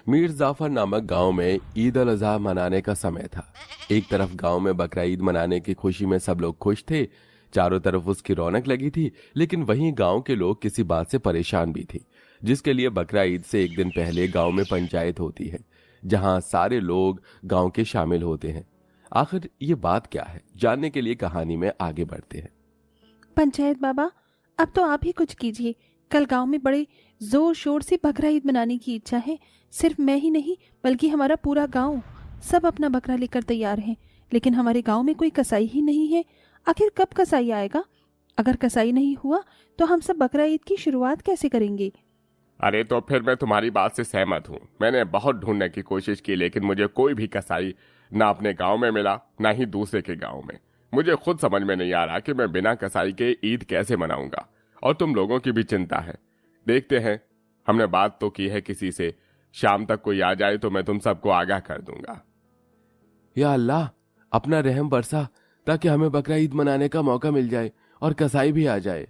मीर जाफर नामक गांव में ईद उल अजहा मनाने का समय था। एक तरफ गांव में बकरा ईद मनाने की खुशी में सब लोग खुश थे, चारों तरफ उसकी रौनक लगी थी। लेकिन वहीं गांव के लोग किसी बात से परेशान भी थे, जिसके लिए बकरा ईद से एक दिन पहले गांव में पंचायत होती है, जहां सारे लोग गांव के शामिल होते हैं। आखिर ये बात क्या है, जानने के लिए कहानी में आगे बढ़ते हैं। पंचायत बाबा, अब तो आप ही कुछ कीजिए। कल गांव में बड़े जोर शोर से बकरा ईद मनाने की इच्छा है। सिर्फ मैं ही नहीं बल्कि हमारा पूरा गांव, सब अपना बकरा लेकर तैयार हैं। लेकिन हमारे गांव में कोई कसाई ही नहीं है। आखिर कब कसाई आएगा? अगर कसाई नहीं हुआ तो हम सब बकरा ईद की शुरुआत कैसे करेंगे? अरे तो फिर मैं तुम्हारी बात से सहमत हूँ। मैंने बहुत ढूंढने की कोशिश की, लेकिन मुझे कोई भी कसाई ना अपने गांव में मिला, ना ही दूसरे के गांव में। मुझे खुद समझ में नहीं आ रहा कि मैं बिना कसाई के ईद कैसे मनाऊंगा। और तुम लोगों की भी चिंता है। देखते हैं, हमने बात तो की है किसी से, शाम तक कोई आ जाए तो मैं तुम सबको आगाह कर दूंगा। या अल्लाह, अपना रहम बरसा ताकि हमें बकरा ईद मनाने का मौका मिल जाए और कसाई भी आ जाए।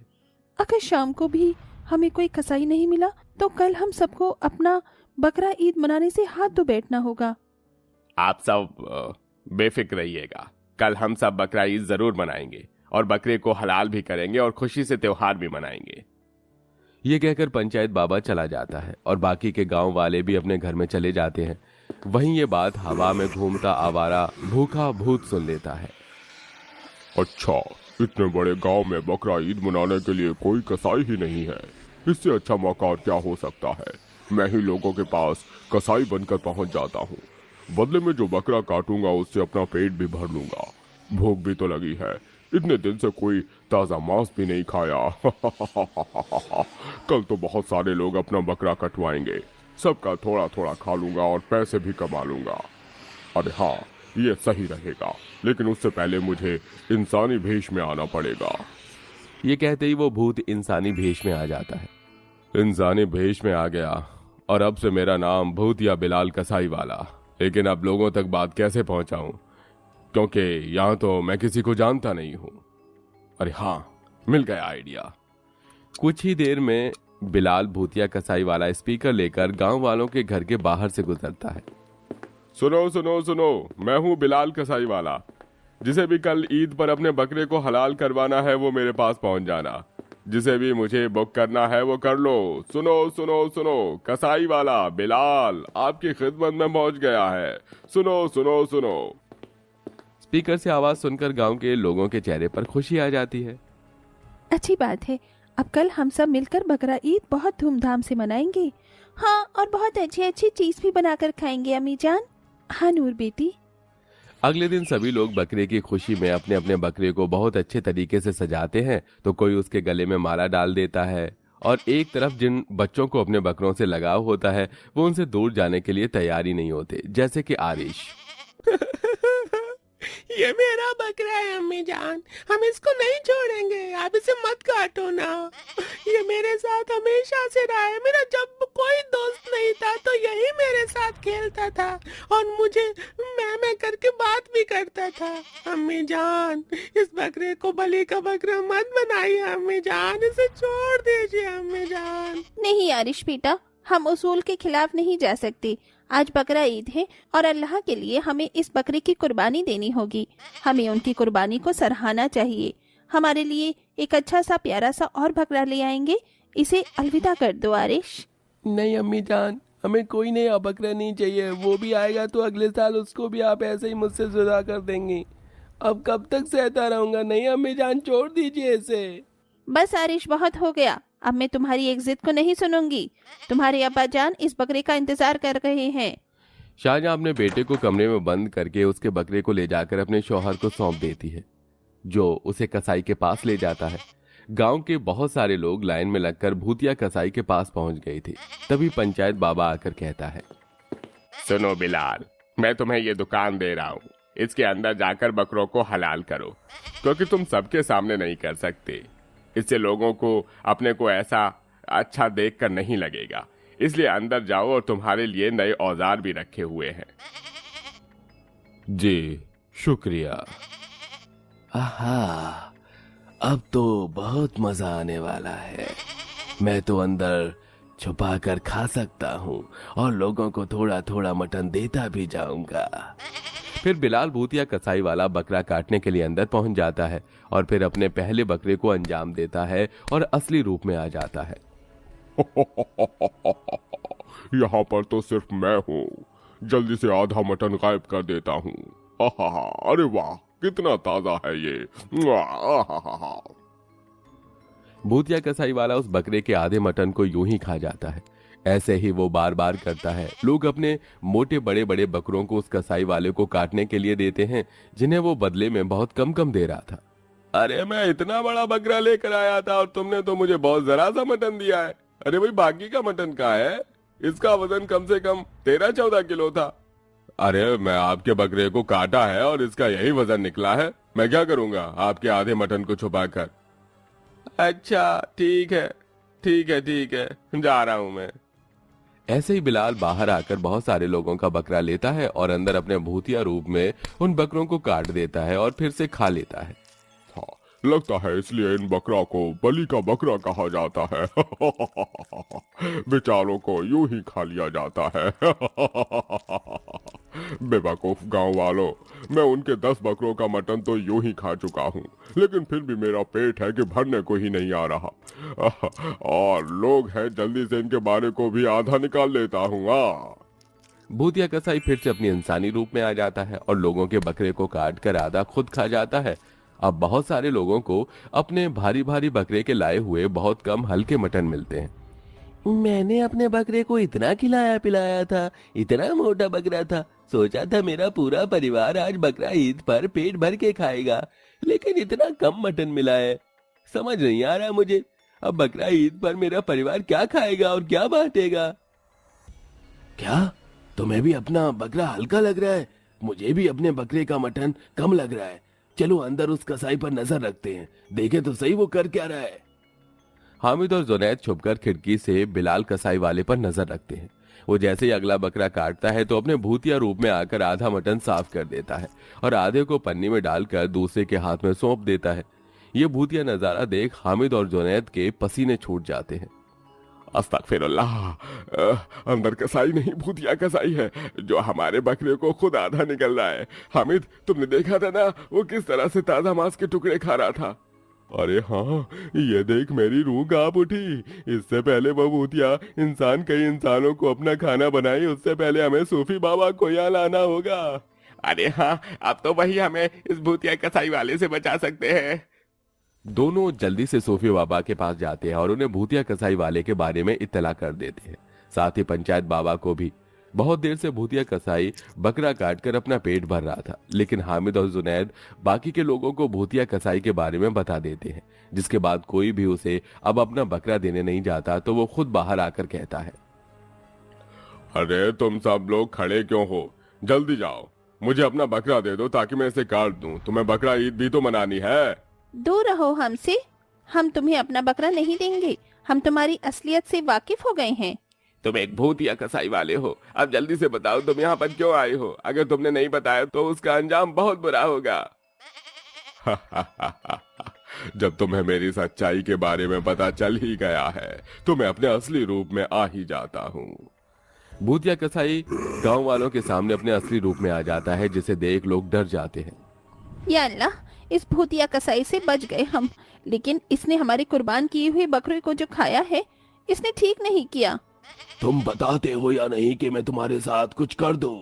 अगर शाम को भी हमें कोई कसाई नहीं मिला तो कल हम सबको अपना बकरा ईद मनाने से हाथ धो बैठना होगा। आप सब बेफिक्र रहिएगा। कल हम सब बकरा ईद जरूर मनाएंगे और बकरे को हलाल भी करेंगे और खुशी से त्योहार भी मनाएंगे। ये कहकर पंचायत बाबा चला जाता है और बाकी के गांव वाले भी अपने घर में चले जाते हैं। वहीं ये बात हवा में घूमता आवारा भूखा भूत सुन लेता है। अच्छा, इतने बड़े गांव में बकरा ईद मनाने के लिए कोई कसाई ही नहीं है। इससे अच्छा मौका और क्या हो सकता है। मैं ही लोगों के पास कसाई बनकर पहुंच जाता हूँ। बदले में जो बकरा काटूंगा उससे अपना पेट भी भर लूंगा। भूख भी तो लगी है, इतने दिन से कोई ताजा मांस भी नहीं खाया। कल तो बहुत सारे लोग अपना बकरा कटवाएंगे, सबका थोड़ा थोड़ा खा लूंगा और पैसे भी कमा लूंगा। अरे हाँ, ये सही रहेगा, लेकिन उससे पहले मुझे इंसानी भेष में आना पड़ेगा। ये कहते ही वो भूत इंसानी भेष में आ जाता है। इंसानी भेष में आ गया और अब से मेरा नाम भूत या बिलाल कसाई वाला। लेकिन अब लोगों तक बात कैसे पहुंचाऊं, क्योंकि यहां तो मैं किसी को जानता नहीं हूं। अरे हाँ, मिल गया आइडिया। कुछ ही देर में बिलाल भूतिया कसाई वाला स्पीकर लेकर गांव वालों के घर के बाहर से गुजरता है। सुनो सुनो सुनो, मैं हूँ बिलाल कसाई वाला। जिसे भी कल ईद पर अपने बकरे को हलाल करवाना है वो मेरे पास पहुंच जाना। जिसे भी मुझे बुक करना है वो कर लो। सुनो सुनो सुनो, कसाई वाला बिलाल आपकी खिदमत में पहुंच गया है। सुनो सुनो सुनो। स्पीकर से आवाज सुनकर गांव के लोगों के चेहरे पर खुशी आ जाती है। अच्छी बात है, अब कल हम सब मिलकर बकरा ईद बहुत धूमधाम से मनाएंगे। हाँ, और बहुत अच्छी अच्छी चीज भी बनाकर खाएंगे अम्मी जान। हाँ नूर बेटी। अगले दिन सभी लोग बकरे की खुशी में अपने अपने बकरे को बहुत अच्छे तरीके से सजाते हैं। तो कोई उसके गले में माला डाल देता है और एक तरफ जिन बच्चों को अपने बकरों से लगाव होता है वो उनसे दूर जाने के लिए तैयार ही नहीं होते, जैसे कि आरिश। ये मेरा बकरा है अम्मी जान, हम इसको नहीं छोड़ेंगे। आप इसे मत काटो ना। ये मेरे साथ हमेशा से रहा है। मेरा जब कोई दोस्त नहीं था तो यही मेरे साथ खेलता था और मुझे मैं करके बात भी करता था। अम्मी जान, इस बकरे को बलि का बकरा मत बनाइए अम्मी जान, इसे छोड़ दीजिए अम्मी जान। नहीं आरिश बेटा, हम उसूल के खिलाफ नहीं जा सकते। आज बकरा ईद है और अल्लाह के लिए हमें इस बकरे की कुर्बानी देनी होगी। हमें उनकी कुर्बानी को सराहना चाहिए। हमारे लिए एक अच्छा सा प्यारा सा और बकरा ले आएंगे। इसे अलविदा कर दो आरिश। नहीं अम्मी जान, हमें कोई नया बकरा नहीं चाहिए। वो भी आएगा तो अगले साल उसको भी आप ऐसे ही मुझसे जुदा कर देंगी। अब कब तक सहता रहूंगा। नहीं अम्मी जान, छोड़ दीजिए इसे। बस आरिश, बहुत हो गया। अब मैं तुम्हारी एक जिद को नहीं सुनूंगी। तुम्हारे अब्बा जान इस बकरे का इंतजार कर रहे हैं। शाहजहां अपने बेटे को कमरे में बंद करके उसके बकरे को ले जाकर अपने शौहर को सौंप देती है, जो उसे कसाई के पास ले जाता है। गांव के बहुत सारे लोग लाइन में लगकर भूतिया कसाई के पास पहुंच गए थे। तभी पंचायत बाबा आकर कहता है, सुनो बिलाल, मैं तुम्हें ये दुकान दे रहा हूँ। इसके अंदर जाकर बकरों को हलाल करो, क्योंकि तुम सबके सामने नहीं कर सकते। इससे लोगों को अपने को ऐसा अच्छा देखकर नहीं लगेगा। इसलिए अंदर जाओ और तुम्हारे लिए नए औजार भी रखे हुए हैं। जी शुक्रिया। आहा, अब तो बहुत मजा आने वाला है। मैं तो अंदर छुपा कर खा सकता हूँ और लोगों को थोड़ा थोड़ा मटन देता भी जाऊंगा। फिर बिलाल भूतिया कसाई वाला बकरा काटने के लिए अंदर पहुंच जाता है और फिर अपने पहले बकरे को अंजाम देता है और असली रूप में आ जाता है। यहाँ पर तो सिर्फ मैं हूँ, जल्दी से आधा मटन गायब कर देता हूँ। अरे वाह, कितना ताजा है ये। आहा। भूतिया कसाई वाला उस बकरे के आधे मटन को यूं ही खा जाता है। ऐसे ही वो बार बार करता है। लोग अपने मोटे बड़े बड़े बकरों को उस कसाई वाले को काटने के लिए देते हैं, जिन्हें वो बदले में बहुत कम कम दे रहा था। अरे मैं इतना बड़ा बकरा लेकर आया था और तुमने तो मुझे बहुत जरा सा मटन दिया है। अरे भाई, बाकी का मटन कहाँ है? इसका वजन कम से कम 13-14 किलो था। अरे मैं आपके बकरे को काटा है और इसका यही वजन निकला है। मैं क्या करूंगा आपके आधे मटन को छुपाकर। अच्छा ठीक है, जा रहा हूं मैं। ऐसे ही बिलाल बाहर आकर बहुत सारे लोगों का बकरा लेता है और अंदर अपने भूतिया रूप में उन बकरों को काट देता है और फिर से खा लेता है। हाँ, लगता है इसलिए इन बकरा को बलि का बकरा कहा जाता है। बेचारों को यूं ही खा लिया जाता है। बेवकूफ गांव वालों, मैं उनके 10 बकरों का मटन तो यूं ही खा चुका हूं, लेकिन फिर भी मेरा पेट है कि भरने को ही नहीं आ रहा। और लोग हैं, जल्दी से इनके बारे को भी आधा निकाल लेता हूँ। भूतिया कसाई फिर से अपनी इंसानी रूप में आ जाता है और लोगों के बकरे को काट कर आधा खुद खा जाता है। अब बहुत सारे लोगों को अपने भारी भारी बकरे के लाए हुए बहुत कम हल्के मटन मिलते हैं। मैंने अपने बकरे को इतना खिलाया पिलाया था, इतना मोटा बकरा था, सोचा था मेरा पूरा परिवार आज बकरा ईद पर पेट भर के खाएगा, लेकिन इतना कम मटन मिला है। समझ नहीं आ रहा मुझे, अब बकरा ईद पर मेरा परिवार क्या खाएगा और क्या बांटेगा। क्या तुम्हें भी अपना बकरा हल्का लग रहा है? मुझे भी अपने बकरे का मटन कम लग रहा है। चलो अंदर उस कसाई पर नजर रखते हैं, देखे तो सही वो कर क्या रहा है। हामिद और जुनैद छुपकर खिड़की से बिलाल कसाई वाले पर नजर रखते हैं। वो जैसे ही अगला बकरा काटता है तो अपने भूतिया रूप में आकर आधा मटन साफ कर देता है और आधे को पन्नी में डालकर दूसरे के हाथ में सौंप देता है। ये भूतिया नजारा देख हामिद और जुनैद के पसीने छूट जाते हैं। अस्तगफिरुल्लाह, अंदर कसाई नहीं भूतिया कसाई है जो हमारे बकरे को खुद आधा निकल रहा है। हामिद, तुमने देखा था ना वो किस तरह से ताजा मांस के टुकड़े खा रहा था? अरे हाँ, ये देख मेरी रूह कांप उठी। इससे पहले वो भूतिया इंसान कई इंसानों को अपना खाना बनाए, उससे पहले हमें सूफी बाबा को यहाँ लाना होगा। अरे हाँ, अब तो वही हमें इस भूतिया कसाई वाले से बचा सकते हैं। दोनों जल्दी से सूफी बाबा के पास जाते हैं और उन्हें भूतिया कसाई वाले के बारे में इत्तला कर देते हैं। साथ ही पंचायत बाबा को भी। बहुत देर से भूतिया कसाई बकरा काटकर अपना पेट भर रहा था, लेकिन हामिद और जुनैद बाकी के लोगों को भूतिया कसाई के बारे में बता देते हैं, जिसके बाद कोई भी उसे अब अपना बकरा देने नहीं जाता तो वो खुद बाहर आकर कहता है, अरे तुम सब लोग खड़े क्यों हो? जल्दी जाओ, मुझे अपना बकरा दे दो ताकि मैं इसे काट दूं। तुम्हें बकरा ईद भी तो मनानी है। दूर रहो हमसे, हम तुम्हें अपना बकरा नहीं देंगे। हम तुम्हारी असलियत से वाकिफ हो गए हैं। तुम एक भूतिया कसाई वाले हो, अब जल्दी से बताओ तुम यहाँ पर क्यों आए हो? अगर तुमने नहीं बताया तो उसका अंजाम बहुत बुरा होगा। जब तुम्हें मेरी सच्चाई के बारे में पता चल ही गया है तो मैं अपने असली रूप में आ ही जाता हूँ। भूतिया कसाई गांव वालों के सामने अपने असली रूप में आ जाता है, जिसे देख लोग डर जाते हैं। या अल्लाह, इस भूतिया कसाई से बच गए हम, लेकिन इसने हमारे कुर्बान किए हुए बकरे को जो खाया है, इसने ठीक नहीं किया। तुम बताते हो या नहीं कि मैं तुम्हारे साथ कुछ कर दूं?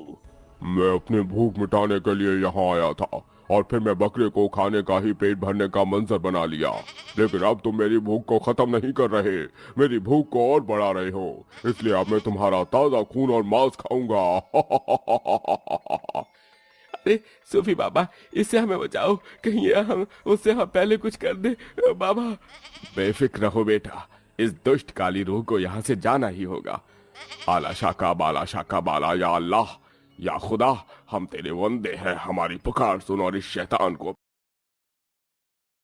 मैं अपनी भूख मिटाने के लिए यहाँ आया था और फिर मैं बकरे को खाने का ही पेट भरने का मंजर बना लिया, लेकिन अब तुम मेरी भूख को खत्म नहीं कर रहे, मेरी भूख को और बढ़ा रहे हो, इसलिए अब मैं तुम्हारा ताजा खून और मांस खाऊंगा। अरे सूफी बाबा, इससे हमें बचाओ, कहीं हम उससे हम पहले कुछ कर दे बाबा। बेफिक्र रहो बेटा, इस दुष्ट काली रूह को यहाँ से जाना ही होगा। आला शाका बाला, या अल्लाह, या खुदा, हम तेरे बंदे हैं, हमारी पुकार सुन और इस शैतान को